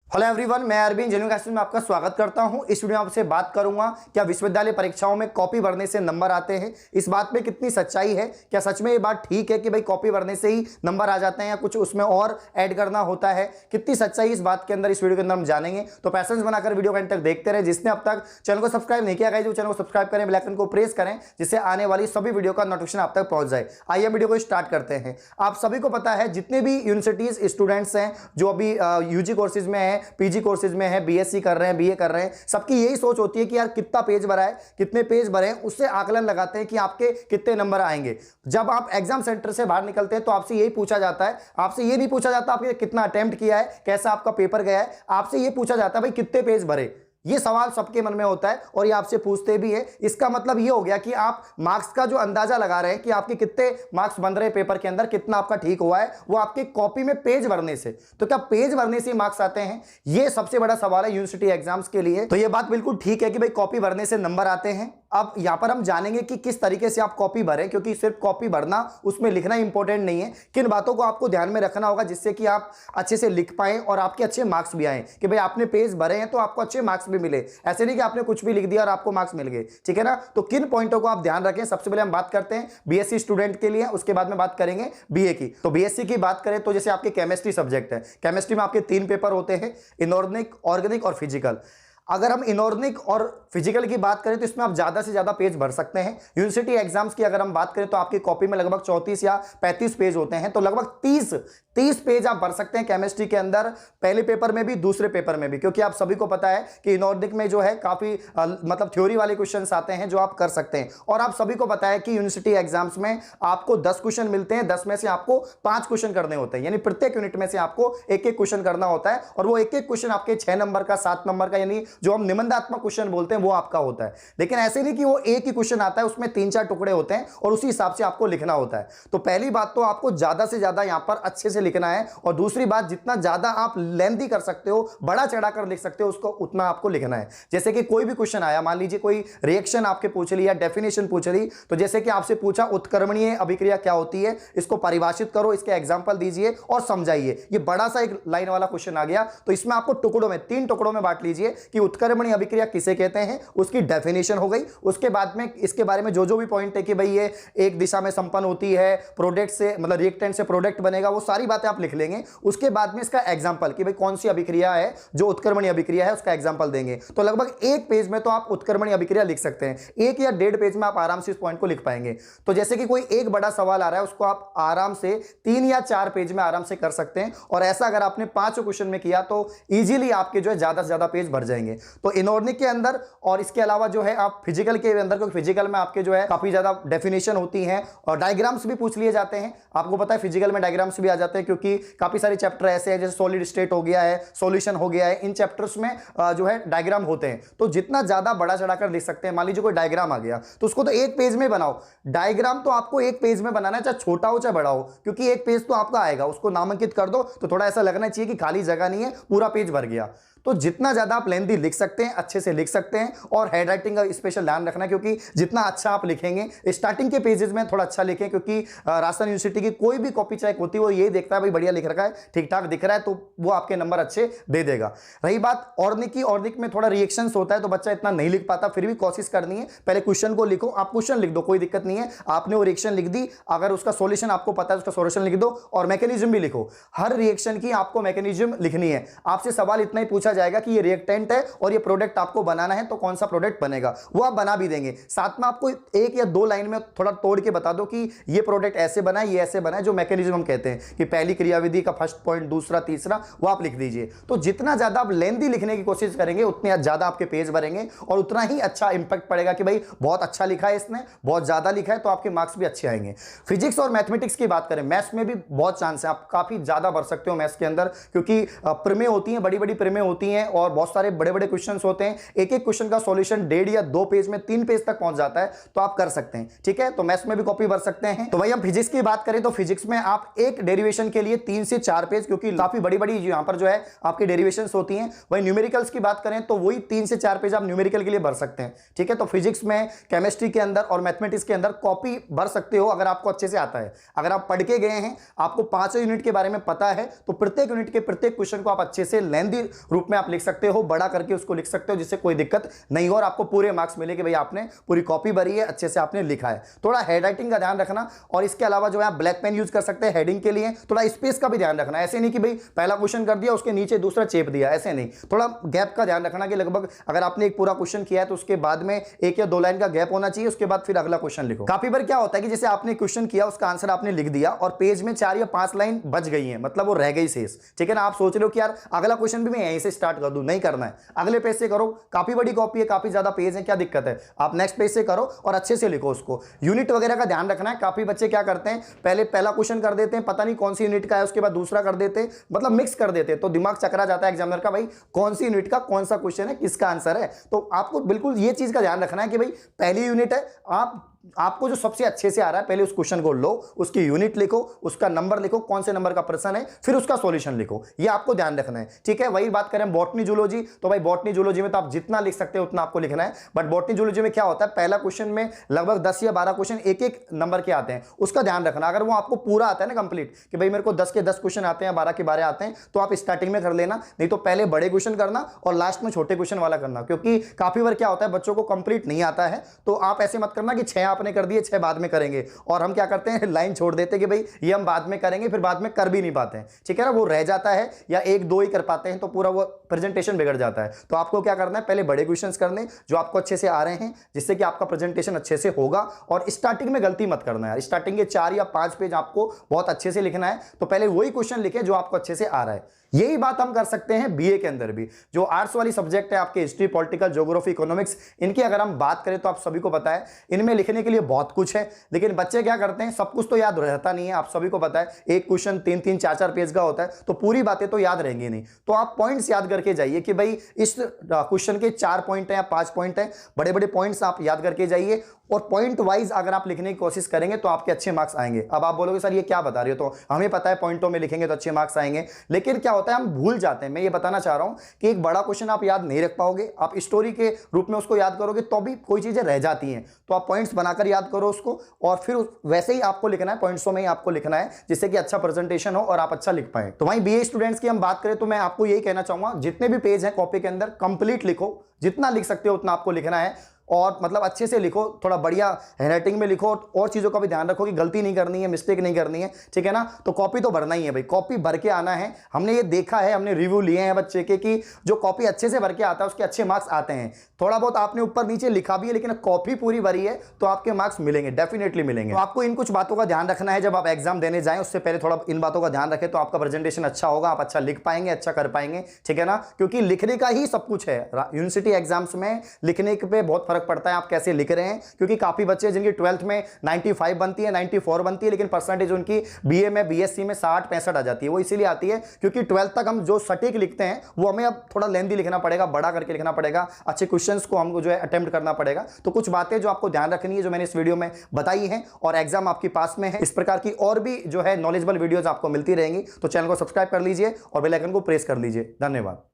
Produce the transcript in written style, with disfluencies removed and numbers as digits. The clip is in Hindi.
हेलो एवरीवन, मैं अरविंद इंजीनियरिंग क्लासेस में आपका स्वागत करता हूं। इस वीडियो में आपसे बात करूंगा क्या विश्वविद्यालय परीक्षाओं में कॉपी भरने से नंबर आते हैं। इस बात में कितनी सच्चाई है, क्या सच में ये बात ठीक है कि भाई कॉपी भरने से ही नंबर आ जाते हैं या कुछ उसमें और ऐड करना होता है। कितनी सच्चाई इस बात के अंदर इस वीडियो के अंदर हम जानेंगे। तो पैसेंस बनाकर वीडियो को अंत तक देखते रहे। जिसने अब तक चैनल को सब्सक्राइब नहीं किया है, चैनल को सब्सक्राइब करें, बेल आइकन को प्रेस करें, जिससे आने वाली सभी वीडियो का नोटिफिकेशन आप तक पहुंच जाए। आइए वीडियो को स्टार्ट करते हैं। आप सभी को पता है जितने भी यूनिवर्सिटीज स्टूडेंट्स हैं जो अभी यूजी कोर्सेज में है, पीजी कोर्सेज में है, बीएससी कर रहे हैं, बीए कर रहे हैं, सबकी यही सोच होती है कि यार कितना पेज भरा है, कितने पेज भरे हैं, उससे आकलन लगाते हैं कि आपके कितने नंबर आएंगे। जब आप एग्जाम सेंटर से बाहर निकलते हैं तो आपसे यही पूछा जाता है, आपसे ये नहीं पूछा जाता आपने कितना अटेम्प्ट किया है, कैसा आपका पेपर गया है, आपसे ये पूछा जाता है भाई कितने पेज भरे। ये सवाल सबके मन में होता है और ये आपसे पूछते भी है। इसका मतलब ये हो गया कि आप मार्क्स का जो अंदाजा लगा रहे हैं कि आपके कितने मार्क्स बन रहे हैं पेपर के अंदर, कितना आपका ठीक हुआ है, वो आपके कॉपी में पेज भरने से। तो क्या पेज भरने से मार्क्स आते हैं? ये सबसे बड़ा सवाल है यूनिवर्सिटी एग्जाम्स के लिए। तो ये बात बिल्कुल ठीक है कि भाई कॉपी भरने से नंबर आते हैं। अब यहां पर हम जानेंगे कि किस तरीके से आप कॉपी भरें, क्योंकि सिर्फ कॉपी भरना, उसमें लिखना इंपॉर्टेंट नहीं है। किन बातों को आपको ध्यान में रखना होगा जिससे कि आप अच्छे से लिख पाएं और आपके अच्छे मार्क्स भी आए कि भाई आपने पेज भरे हैं तो आपको अच्छे मार्क्स भी मिले। ऐसे नहीं कि आपने कुछ भी लिख दिया और आपको मार्क्स मिल गए, ठीक है ना। तो किन पॉइंटों को आप ध्यान रखें, सबसे पहले हम बात करते हैं बीएससी स्टूडेंट के लिए, उसके बाद में बात करेंगे बीए की। तो बीएससी की बात करें तो जैसे आपके केमिस्ट्री सब्जेक्ट है, केमिस्ट्री में आपके 3 पेपर होते हैं, इनऑर्गेनिक, ऑर्गेनिक और फिजिकल। अगर हम इनऑर्गेनिक और फिजिकल की बात करें तो इसमें आप ज्यादा से ज्यादा पेज भर सकते हैं। यूनिवर्सिटी एग्जाम्स की अगर हम बात करें तो आपकी कॉपी में लगभग 34 या 35 पेज होते हैं, तो लगभग 30 पेज आप भर सकते हैं केमिस्ट्री के अंदर, पहले पेपर में भी, दूसरे पेपर में भी। क्योंकि आप सभी को पता है कि इनऑर्गेनिक में जो है काफी मतलब थ्योरी वाले क्वेश्चंस आते हैं जो आप कर सकते हैं। और आप सभी को पता है कि यूनिवर्सिटी एग्जाम्स में आपको 10 क्वेश्चन मिलते हैं, 10 में से आपको 5 क्वेश्चन करने होते हैं, यानी प्रत्येक यूनिट में से आपको एक एक क्वेश्चन करना होता है। और वो एक एक क्वेश्चन आपके 6 नंबर का, 7 नंबर का, यानी जो हम निबंधात्मक क्वेश्चन बोलते हैं वो आपका होता है। लेकिन ऐसे नहीं कि वो एक ही क्वेश्चन आता है, उसमें 3-4 टुकड़े होते हैं और उसी हिसाब से आपको लिखना होता है। तो पहली बात तो आपको ज्यादा से ज्यादा यहां पर अच्छे से लिखना है। और दूसरी बात, जितना ज्यादा आप लेंथी कर सकते हो, बड़ा चढ़ाकर लिख सकते हो, उसको उतना आपको लिखना है। जैसे कि कोई भी क्वेश्चन आया, मान लीजिए कोई रिएक्शन आपके पूछ ली या डेफिनेशन पूछ ली, तो जैसे कि आपसे पूछा उत्क्रमणीय अभिक्रिया क्या होती है, इसको परिभाषित करो, इसके एग्जाम्पल दीजिए और समझाइए। ये बड़ा सा एक लाइन वाला क्वेश्चन आ गया, तो इसमें आपको टुकड़ों में, 3 टुकड़ों में बांट लीजिए कि उत्क्रमणीय अभिक्रिया किसे कहते हैं, उसकी डेफिनेशन हो गई। उसके बाद में इसके बारे में जो भी पॉइंट है कि भाई ये एक दिशा में संपन्न होती है, प्रोडक्ट से मतलब रिएक्टेंट से प्रोडक्ट बनेगा, वो सारी बातें आप लिख लेंगे। उसके बाद में इसका एग्जांपल कि भाई कौन सी अभिक्रिया है जो उत्क्रमणीय अभिक्रिया है, उसका एग्जांपल देंगे। तो लगभग एक पेज में तो आप उत्क्रमणीय अभिक्रिया लिख सकते हैं, 1 या 1.5 पेज में आप आराम से इस पॉइंट को लिख पाएंगे। तो जैसे कि कोई एक बड़ा सवाल आ रहा है, उसको आप आराम से 3 या 4 पेज में आराम से कर सकते हैं। और ऐसा अगर आपने 5 क्वेश्चन में किया तो इजीली आपके जो है ज्यादा से ज्यादा पेज भर जाएंगे। तो इनऑर्गेनिक के अंदर और इसके अलावा जो है आप फिजिकल के अंदर, क्योंकि फिजिकल में आपके जो है काफी ज्यादा डेफिनेशन होती हैं और डायग्राम्स भी पूछ लिए जाते हैं। आपको पता है फिजिकल में डायग्राम्स भी आ जाते हैं, क्योंकि काफी सारे चैप्टर ऐसे हैं जैसे सॉलिड स्टेट हो गया है, सॉल्यूशन हो गया है, इन चैप्टर्स में जो है डायग्राम होते हैं। तो जितना ज्यादा बड़ा चढ़ाकर लिख सकते हैं। मान लीजिए कोई डायग्राम आ गया तो उसको तो एक पेज में बनाओ। डायग्राम तो आपको एक पेज में बनाना है, चाहे छोटा हो चाहे बड़ा हो, क्योंकि एक पेज तो आपका आएगा, उसको नामांकित कर दो तो थोड़ा ऐसा लगना चाहिए कि खाली जगह नहीं है, पूरा पेज भर गया। तो जितना ज्यादा आप लेंथी लिख सकते हैं, अच्छे से लिख सकते हैं। और हैंडराइटिंग का स्पेशल ध्यान रखना, क्योंकि जितना अच्छा आप लिखेंगे, स्टार्टिंग के पेजेस में थोड़ा अच्छा लिखें, क्योंकि राजस्थान यूनिवर्सिटी की कोई भी कॉपी चेक होती है वो ये देखता है भाई बढ़िया लिख रखा है, ठीक ठाक दिख रहा है, तो वो आपके नंबर अच्छे दे देगा। रही बात ऑर्गेनिक की, ऑर्गेनिक में थोड़ा रिएक्शंस होता है तो बच्चा इतना नहीं लिख पाता, फिर भी कोशिश करनी है। पहले क्वेश्चन को लिखो, आप क्वेश्चन लिख दो, कोई दिक्कत नहीं है। आपने वो रिएक्शन लिख दी, अगर उसका सॉल्यूशन आपको पता है उसका सॉल्यूशन लिख दो और मैकेनिज्म भी लिखो। हर रिएक्शन की आपको मैकेनिज्म लिखनी है। आपसे सवाल इतना ही पूछा जाएगा कि ये रिएक्टेंट है और ये प्रोडक्ट आपको बनाना है, तो कौन सा प्रोडक्ट बनेगा, वो आप बना भी देंगे। साथ में आपको 1 या 2 लाइन में थोड़ा तोड़ के बता दो कि ये प्रोडक्ट ऐसे बना है, ये ऐसे बना है, जो मैकेनिज्म हम कहते हैं कि पहली क्रियाविधि का फर्स्ट पॉइंट, दूसरा, तीसरा, वो आप लिख दीजिए। तो जितना ज्यादा आप लेंथी लिखने की कोशिश करेंगे उतने ज्यादा आपके पेज भरेंगे और उतना ही अच्छा इंपैक्ट पड़ेगा कि भाई बहुत अच्छा लिखा है इसने, बहुत ज्यादा लिखा है, तो आपके मार्क्स भी अच्छे आएंगे। फिजिक्स और मैथमेटिक्स की बात करें, मैथ्स में भी बहुत चांस है, आप काफी ज्यादा भर सकते हो मैथ्स के अंदर, क्योंकि प्रमेय होती हैं, बड़ी बड़ी प्रमेय होती होती हैं और बहुत सारे बड़े बड़े क्वेश्चंस होते हैं, एक एक क्वेश्चन का सॉल्यूशन 1.5 या 2 पेज में 3 पेज तक पहुंच जाता है, तो आप कर सकते हैं। ठीक है, तो मैथ्स में भी कॉपी भर सकते हैं। तो भाई हम फिजिक्स की बात करें तो फिजिक्स में आप एक डेरिवेशन के लिए 3 से 4 पेज, क्योंकि काफी बड़ी बड़ी यहां पर जो है आपकी डेरिवेशंस होती हैं। वही न्यूमेरिकल्स की बात करें तो वही 3 से 4 पेज आप न्यूमेरिकल के लिए भर सकते हैं। ठीक है, तो फिजिक्स में, केमिस्ट्री के अंदर और मैथमेटिक्स के अंदर कॉपी भर सकते हो अगर आपको अच्छे से आता है। अगर आप पढ़ के गए हैं, आपको 5 यूनिट के बारे में पता है, तो प्रत्येक यूनिट के प्रत्येक क्वेश्चन को आप अच्छे से लेंथी रूप में आप लिख सकते हो, बड़ा करके उसको लिख सकते हो, जिससे कोई दिक्कत नहीं हो और आपको पूरे मार्क्स मिले कि भाई आपने पूरी कॉपी भरी है, अच्छे से आपने लिखा है। थोड़ा हैंड राइटिंग का ध्यान रखना, और इसके अलावा जो है आप ब्लैक पेन यूज कर सकते हैं हेडिंग के लिए। थोड़ा स्पेस का भी ध्यान रखना, ऐसे नहीं कि भाई पहला क्वेश्चन कर दिया उसके नीचे दूसरा चेप दिया, ऐसे नहीं। थोड़ा गैप का ध्यान रखना कि लगभग अगर आपने एक पूरा क्वेश्चन किया है तो उसके बाद में 1 या 2 लाइन का गैप होना चाहिए, उसके बाद फिर अगला क्वेश्चन लिखो। काफी बार क्या होता है कि जैसे आपने क्वेश्चन किया, उसका आंसर आपने लिख दिया और पेज में 4 या 5 लाइन बच गई है, मतलब वो रह गई शेष। ठीक है ना, आप सोच रहे हो कि यार अगला क्वेश्चन भी मैं यहीं से स्टार्ट कर दूं, नहीं करना है, अगले पेज से करो। काफी बड़ी कॉपी है, काफी ज्यादा पेज है, क्या दिक्कत है, आप नेक्स्ट पेज से करो और अच्छे से लिखो उसको। यूनिट वगैरह का ध्यान रखना है। काफी बच्चे क्या करते हैं, पहले पहला क्वेश्चन कर देते हैं, पता नहीं कौन सी यूनिट का है, उसके बाद दूसरा कर देते हैं, मतलब मिक्स कर देते हैं, तो दिमाग चकरा जाता है एग्जामिनर का, भाई कौन सी यूनिट का कौन सा क्वेश्चन है, किसका आंसर है। तो आपको बिल्कुल ये चीज का ध्यान रखना है कि भाई पहली यूनिट है, आपको जो सबसे अच्छे से आ रहा है, पहले उस क्वेश्चन को लो, उसकी यूनिट लिखो, उसका नंबर लिखो, कौन से नंबर का प्रश्न है, फिर उसका सॉल्यूशन लिखो। ये आपको ध्यान रखना है। ठीक है, वही बात करें बॉटनी जूलॉजी, तो भाई बॉटनी जूलॉजी में तो आप जितना लिख सकते हो उतना आपको लिखना है। बट बॉटनी जूलॉजी में क्या होता है, पहला क्वेश्चन में लगभग 10 या 12 क्वेश्चन एक एक नंबर के आते हैं, उसका ध्यान रखना। अगर वो आपको पूरा आता है ना कंप्लीट, कि भाई मेरे को 10 के 10 क्वेश्चन आते हैं, 12 के 12 आते हैं, तो आप स्टार्टिंग में कर लेना, नहीं तो पहले बड़े क्वेश्चन करना और लास्ट में छोटे क्वेश्चन वाला करना। क्योंकि काफी बार क्या होता है, बच्चों को कंप्लीट नहीं आता है, तो आप ऐसे मत करना कि 6 आपने कर दिए, 6 बाद में करेंगे, और हम क्या करते हैं, लाइन छोड़ देते हैं कि भाई ये हम बाद में करेंगे, फिर बाद में कर भी नहीं पाते हैं। ठीक है ना, वो रह जाता है या 1-2 ही कर पाते हैं, तो पूरा वो प्रेजेंटेशन बिगड़ जाता है। तो आपको क्या करना है, पहले बड़े क्वेश्चंस करने जो आपको अच्छे से आ रहे हैं, जिससे कि आपका प्रेजेंटेशन अच्छे से होगा। और स्टार्टिंग में गलती मत करना है, स्टार्टिंग के 4 या 5 पेज आपको बहुत अच्छे से लिखना है, तो पहले वही क्वेश्चन लिखे जो आपको अच्छे से आ रहा है। यही बात हम कर सकते हैं बीए के अंदर भी। जो आर्ट्स वाली सब्जेक्ट है आपके, हिस्ट्री, पॉलिटिकल, ज्योग्राफी, इकोनॉमिक्स, इनकी अगर हम बात करें तो आप सभी को पता है इनमें लिखने के लिए बहुत कुछ है, लेकिन बच्चे क्या करते हैं, सब कुछ तो याद रहता नहीं है। आप सभी को पता है एक क्वेश्चन 3-3, 4-4 पेज का होता है, तो पूरी बातें तो याद रहेंगी नहीं। तो आप पॉइंट्स याद करके जाइए कि भाई इस क्वेश्चन के 4 पॉइंट है या 5 पॉइंट है, बड़े बड़े पॉइंट्स आप याद करके जाइए, और पॉइंट वाइज अगर आप लिखने की कोशिश करेंगे तो आपके अच्छे मार्क्स आएंगे। अब आप बोलोगे सर ये क्या बता रहे हो, तो हमें पता है पॉइंटों में लिखेंगे तो अच्छे मार्क्स आएंगे, लेकिन क्या होता है हम भूल जाते हैं। मैं ये बताना चाह रहा हूं कि एक बड़ा क्वेश्चन आप याद नहीं रख पाओगे, आप स्टोरी के रूप में उसको याद करोगे तो भी कोई चीजें रह जाती हैं। तो आप पॉइंट्स बनाकर याद करो उसको, और फिर वैसे ही आपको लिखना है, पॉइंट्सों में ही आपको लिखना है, जिससे कि अच्छा प्रेजेंटेशन हो और आप अच्छा लिख पाए। तो वहीं बीए स्टूडेंट्स की हम बात करें तो मैं आपको यही कहना चाहूंगा, जितने भी पेज हैं कॉपी के अंदर कंप्लीट लिखो, जितना लिख सकते हो उतना आपको लिखना है, और मतलब अच्छे से लिखो, थोड़ा बढ़िया हैंडराइटिंग में लिखो, और चीज़ों का भी ध्यान रखो कि गलती नहीं करनी है, मिस्टेक नहीं करनी है। ठीक है ना, तो कॉपी तो भरना ही है भाई, कॉपी भर के आना है। हमने ये देखा है, हमने रिव्यू लिए हैं बच्चे के कि जो कॉपी अच्छे से भर के आता है उसके अच्छे मार्क्स आते हैं। थोड़ा बहुत आपने ऊपर नीचे लिखा भी है, लेकिन कॉपी पूरी भरी है तो आपके मार्क्स मिलेंगे, डेफिनेटली मिलेंगे। तो आपको इन कुछ बातों का ध्यान रखना है, जब आप एग्जाम देने जाएं उससे पहले थोड़ा इन बातों का ध्यान रखें, तो आपका प्रेजेंटेशन अच्छा होगा, आप अच्छा लिख पाएंगे, अच्छा कर पाएंगे। ठीक है ना, क्योंकि लिखने का ही सब कुछ है। यूनिवर्सिटी एग्जाम्स में लिखने पे बहुत फर्क पड़ता है, आप कैसे लिख रहे हैं। क्योंकि काफी बच्चे जिनकी 12th में 95 बनती है, 94 बनती है, लेकिन परसेंटेज उनकी बीए में, बीएससी में 60-65 आ जाती है। वो इसीलिए आती है क्योंकि 12th तक हम जो सटीक लिखते हैं वो हमें अब थोड़ा लेंथी लिखना पड़ेगा, बड़ा करके लिखना पड़ेगा, अच्छे क्वेश्चंस को हमको जो है अटेम्प्ट करना पड़ेगा। तो कुछ बातें जो आपको ध्यान रखनी है, जो मैंने इस वीडियो में बताई हैं, और एग्जाम आपके पास में है। इस प्रकार की और भी जो है नॉलेजेबल वीडियोस आपको मिलती रहेंगी, तो चैनल को सब्सक्राइब कर लीजिए और बेल आइकन को प्रेस कर लीजिए। धन्यवाद।